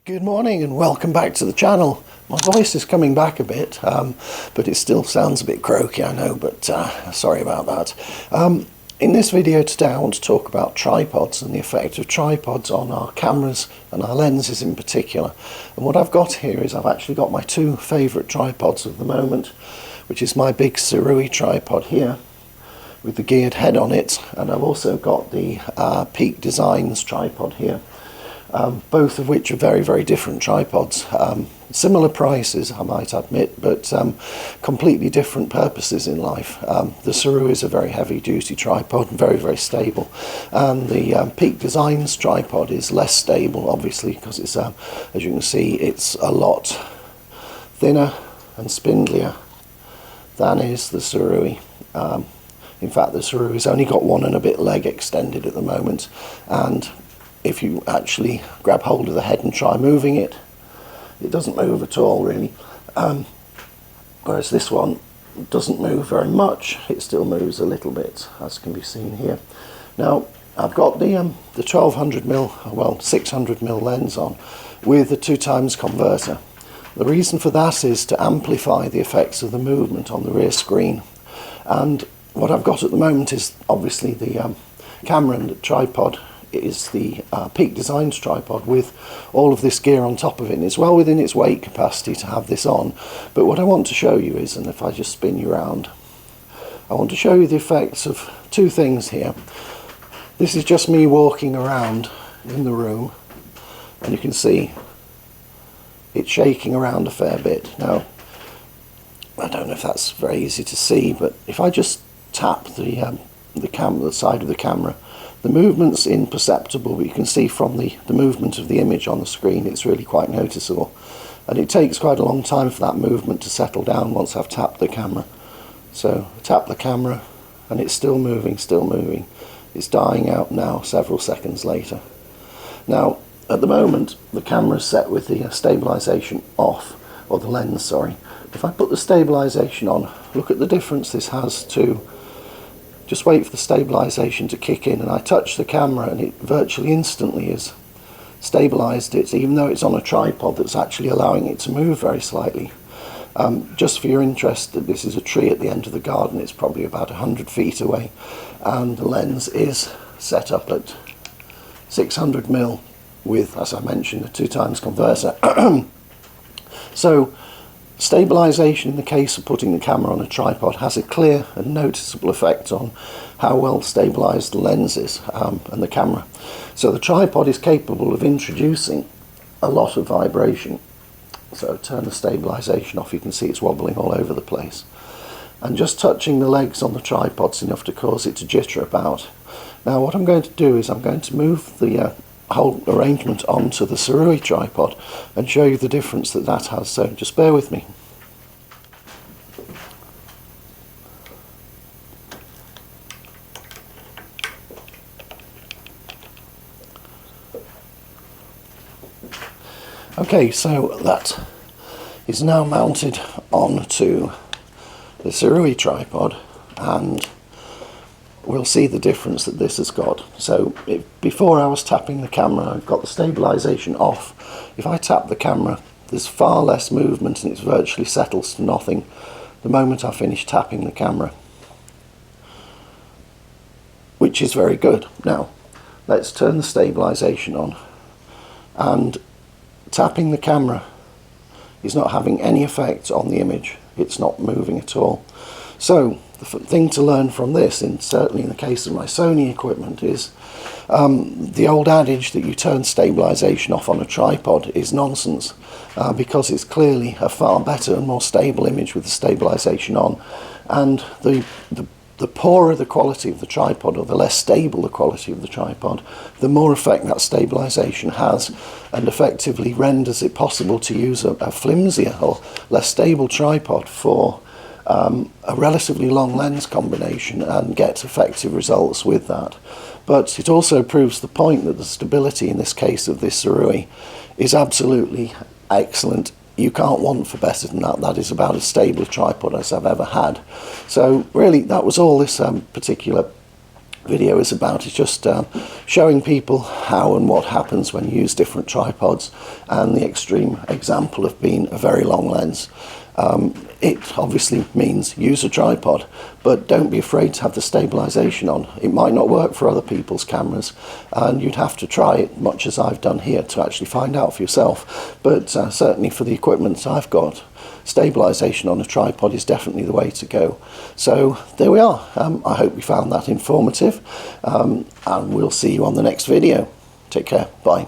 Good morning and welcome back to the channel. My voice is coming back a bit, but it still sounds a bit croaky, I know, but sorry about that. In this video today I want to talk about tripods and the effect of tripods on our cameras and our lenses in particular. And what I've got here is I've actually got my two favourite tripods at the moment, which is my big Sirui tripod here with the geared head on it, and I've also got the Peak Designs tripod here. Both of which are very, very different tripods. Similar prices, I might admit, but completely different purposes in life. The Sirui is a very heavy duty tripod and very, very stable, and the Peak Designs tripod is less stable, obviously, because it's as you can see, it's a lot thinner and spindlier than is the Sirui. In fact, the Sirui's only got one and a bit leg extended at the moment, and if you actually grab hold of the head and try moving it, it doesn't move at all really, whereas this one doesn't move very much. It still moves a little bit, as can be seen here. Now I've got the 1200mm, well 600mm lens on with the 2x converter. The reason for that is to amplify the effects of the movement on the rear screen, and what I've got at the moment is obviously the camera and the tripod is the Peak Designs tripod with all of this gear on top of it, and it's well within its weight capacity to have this on. But what I want to show you is, and if I just spin you around, I want to show you the effects of two things here. This is just me walking around in the room, and you can see it's shaking around a fair bit. Now I don't know if that's very easy to see, but if I just tap the side of the camera, the movement's imperceptible, but you can see from the movement of the image on the screen it's really quite noticeable, and it takes quite a long time for that movement to settle down once I've tapped the camera. So I tap the camera and it's still moving, it's dying out now several seconds later. Now at the moment the camera is set with the stabilization off, or the lens, sorry. If I put the stabilization on, look at the difference this has to just wait for the stabilization to kick in, and I touch the camera and it virtually instantly has stabilized it, even though it's on a tripod that's actually allowing it to move very slightly. Just for your interest, this is a tree at the end of the garden. It's probably about 100 feet away, and the lens is set up at 600mm with, as I mentioned, a 2x converter. So stabilization in the case of putting the camera on a tripod has a clear and noticeable effect on how well stabilized the lens is and the camera. So the tripod is capable of introducing a lot of vibration. So turn the stabilization off, you can see it's wobbling all over the place. And just touching the legs on the tripod's enough to cause it to jitter about. Now what I'm going to do is I'm going to move the whole arrangement onto the Sirui tripod and show you the difference that that has, so just bear with me. Okay, so that is now mounted onto the Sirui tripod, and we'll see the difference that this has got. So before I was tapping the camera, I've got the stabilization off. If I tap the camera, there's far less movement and it virtually settles to nothing the moment I finish tapping the camera, which is very good. Now let's turn the stabilization on, and tapping the camera is not having any effect on the image. It's not moving at all. So the thing to learn from this, and certainly in the case of my Sony equipment, is the old adage that you turn stabilization off on a tripod is nonsense, because it's clearly a far better and more stable image with the stabilization on, and the poorer the quality of the tripod, or the less stable the quality of the tripod, the more effect that stabilization has, and effectively renders it possible to use a flimsier or less stable tripod for a relatively long lens combination and get effective results with that. But it also proves the point that the stability in this case of this Sirui is absolutely excellent. You can't want for better than that. That is about as stable a tripod as I've ever had. So really that was all this particular video is about. It's just showing people how and what happens when you use different tripods, and the extreme example of being a very long lens. It obviously means use a tripod, but don't be afraid to have the stabilization on. It might not work for other people's cameras, and you'd have to try it, much as I've done here, to actually find out for yourself. But certainly for the equipment I've got, stabilization on a tripod is definitely the way to go. So there we are. I hope you found that informative, and we'll see you on the next video. Take care. Bye.